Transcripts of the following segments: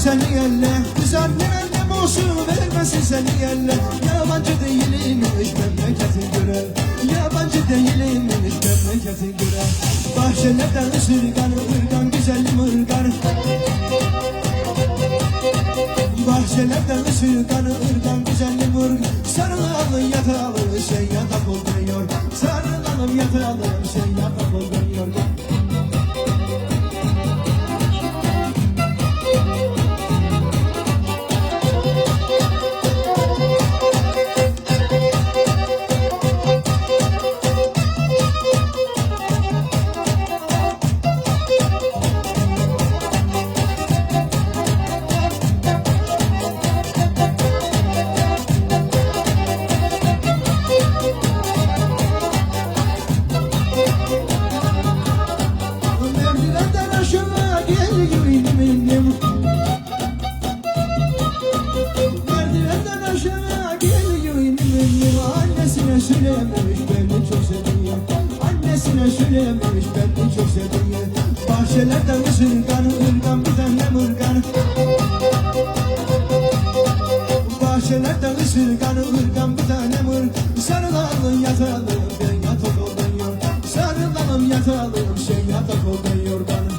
seni elle. Güzel annem olsun vermesin seni elle. Yabancı değilimmiş memleketin göre. Yabancı değilimmiş memleketin göre. Bahçelerden ısırgan ırgan güzelim ırgan. Bahçelerden ısırgan ırgan güzelim ırgan. Sarılalım yatalım sen yatak olmuyor. Sarılalım yatalım sen yatak olmuyor. Söylememiş beni çok seviyor. Annesine söylememiş beni çok seviyor. Bahçelerden ısırgan ırgan bir tane ırgan. Bahçelerden ısırgan ırgan bir tane ırgan. Sarılalım yatalım ben yatak oluyor. Sarılalım yatalım sen yatak oluyor bana.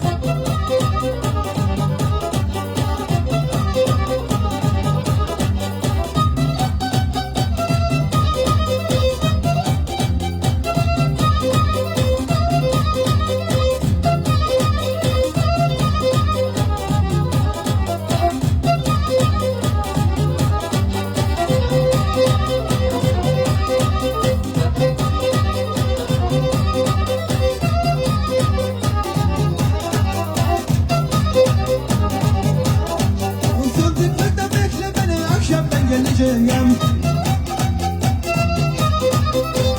Geleceğim.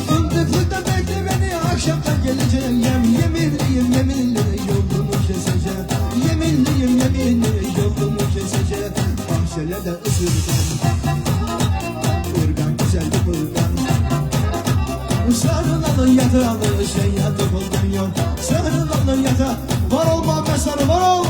Fındıklıkta bekle beni akşamdan geleceğim. Yeminliyim yeminli yolumu keseceğim. Yeminliyim yeminli yolumu keseceğim. Bahçelerde ısırgan ırgan güzeldi ırgan. Sarılalım yatağını sen yatak olmuyor. Sarılalım yatağı var olma be sarı var ol.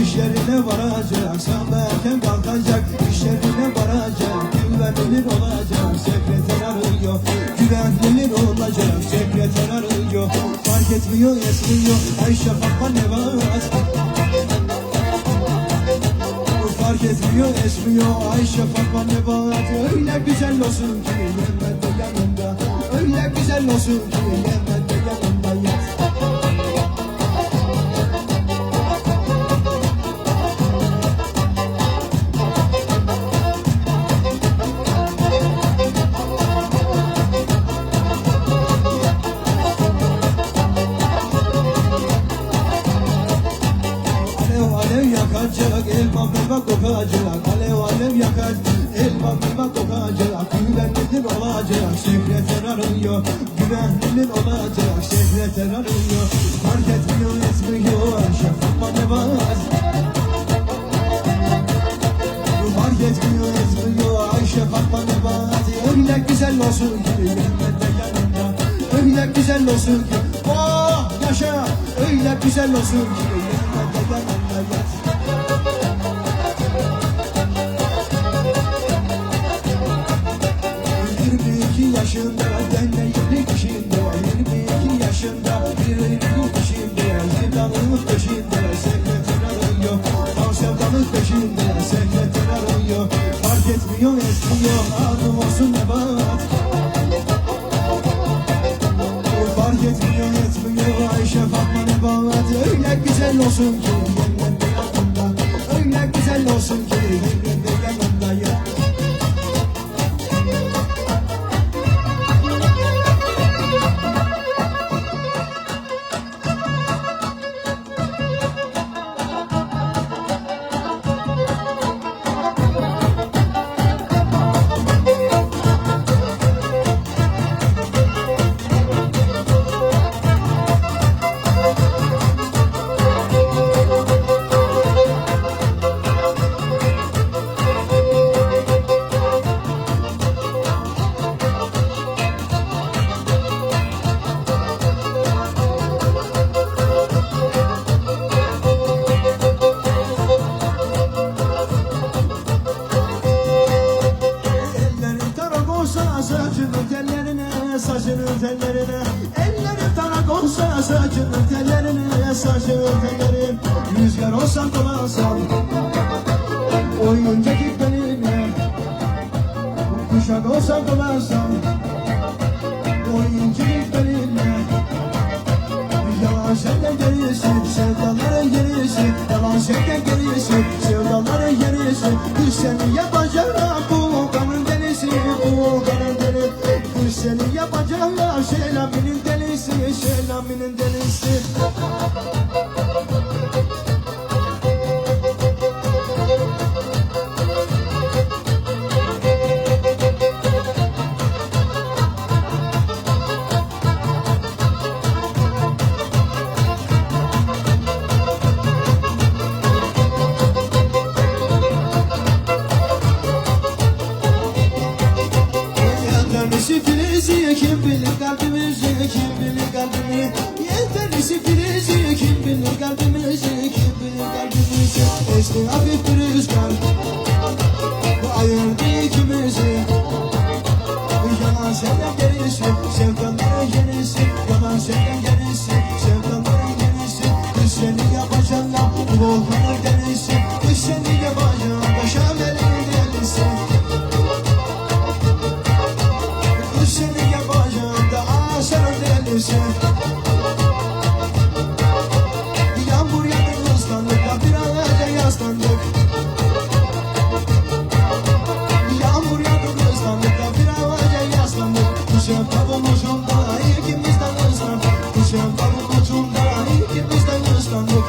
İş yerine varacak, sabah erken kalkacak, iş yerine varacak, güvenilir olacak, sekreter arıyor, güvenilir olacak, sekreter arıyor, fark etmiyor, esmiyor, Ayşe Fatma Nevat. Fark etmiyor, esmiyor, Ayşe Fatma Nevat. Öyle güzel olsun ki Mehmet de yanında, öyle güzel olsun ki Mehmet de yanında yat. Yakacak, elma meyve kokacak, alev alev yakar, elma meyve kokacak, güvenilir olacak, sekreter arıyor, güvenilir olacak, sekreter arıyor, fark etmiyor, etmiyor, Ayşe Fatma Nevat. Fark etmiyor, etmiyor, Ayşe Fatma Nevat. Öyle güzel olsun ki Mehmet de yanında, öyle güzel olsun ki, oh yaşa, öyle güzel olsun ki Mehmet de yanında yat. 22 yaşında deneyimli kişinde, 22 yaşında bir evlilik peşinde, sevdalılık peşinde, sekreter arıyor, tam sevdalık peşinde, sekreter arıyor, fark etmiyor, etmiyor, adım olsun Nevat. Fark etmiyor, etmiyor, Ayşe Fatma Nevat. Öyle güzel olsun ki yeniden de yanında, öyle güzel olsun ki yeniden de yanında ya. tellerine. Ellerim tarak olsa saçının tellerine, saçının tellerin. Rüzgar olsam dolansam oyuncak iplerine. Kuşak olsam dolansam oyuncak iplerine. Yalan senden gerisi, sevdaların gerisi. Yalan senden gerisi, sevdaların gerisi. Kız seni yapacağım bu kanın delisi, bu kanın delisi. Kız seni yapacağım Selaminin delisi, Selaminin delisi. Filizi kim bilir kalbimizi, kim bilir kalbimi. Yeterlisi Filizi kim bilir kalbimizi, kim bilir kalbimizi. Esti hafif bir rüzgar bu ayırdı ikimizi. Yalan senden gerisi, sevdaların gerisi. Yalan senden gerisi, sevdaların gerisi. Kız seni yapacağım bu volkanın delisi. Kız seni yapacağım Şamel'in delisi. Seni yapacağım da aşarın delisi. Yağmur yağdı ıslandık da bir ağaca yaslandık. Yağmur yağdı ıslandık da bir ağaca yaslandık. Bu sevdanın ucunda ikimizden ıslandık. Bu sevdanın ucunda ikimizden ıslandık.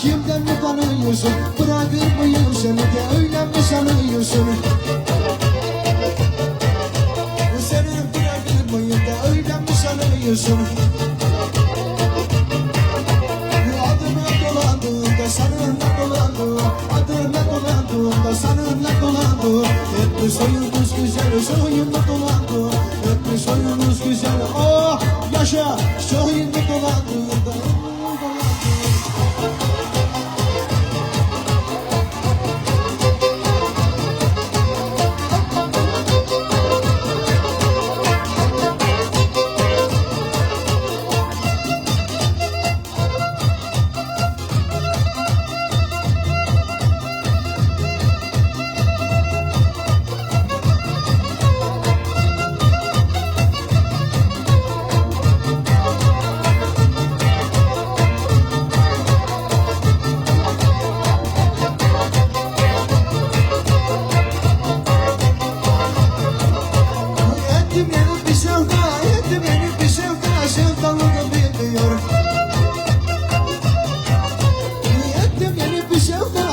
Kimden mi tanıyorsun? Bırakır mıyım seni de öyle mi sanıyorsun? Seni bırakır mıyım da öyle mi sanıyorsun? Adına dolandığımda sanırla dolandım. Adına dolandığımda sanırla dolandım. Hep mi soyunuz güzel, soyunla dolandım. Hep mi soyunuz güzel, oh yaşa. Soyunla dolandığımda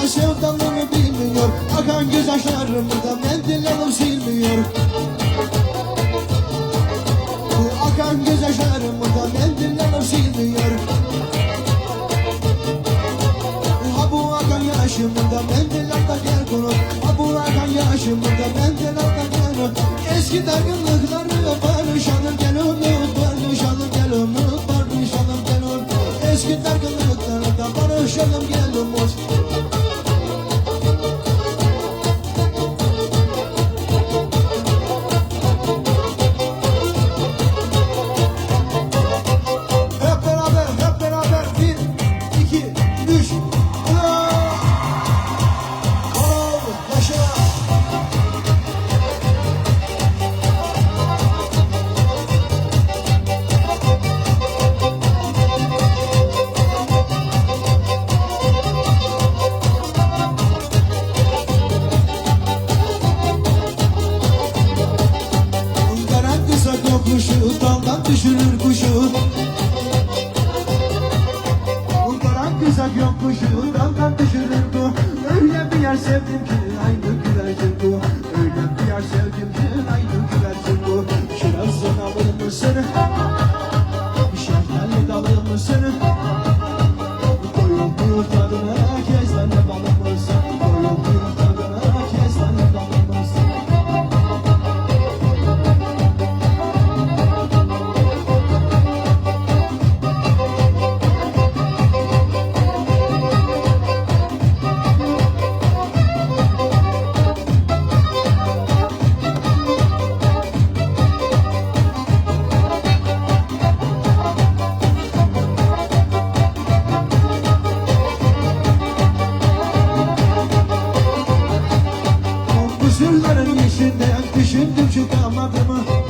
sevdalını bilmiyor. Akan gözyaşlarımı da mendil alıp silmiyor. Bu akan gözyaşlarımı da mendil alıp silmiyor. Ha bu akan yaşımı da mendil al da gel konu. Ha bu akan yaşımı da mendil al da gel konu. Eski dargınlıkları barışalım gel unut. Barışalım gel unut. Barışalım gel unut. Eski dargınlıkları da barışalım gel unut. Kuşu daldan düşürür kuşu. Karan kızak yok kuşu daldan düşürür bu. Öyle bir yer sevdim ki aynı güvercin bu. Öyle bir yer sevdim ki aynı güvercin bu. Kirazın alır mısın? Şeftali dalır mısın? Koyun bir tadına kestanle balır mısın? Koyun bir tadına kestanle balır mısın? Kusurların içinden düşündüm çıkamadım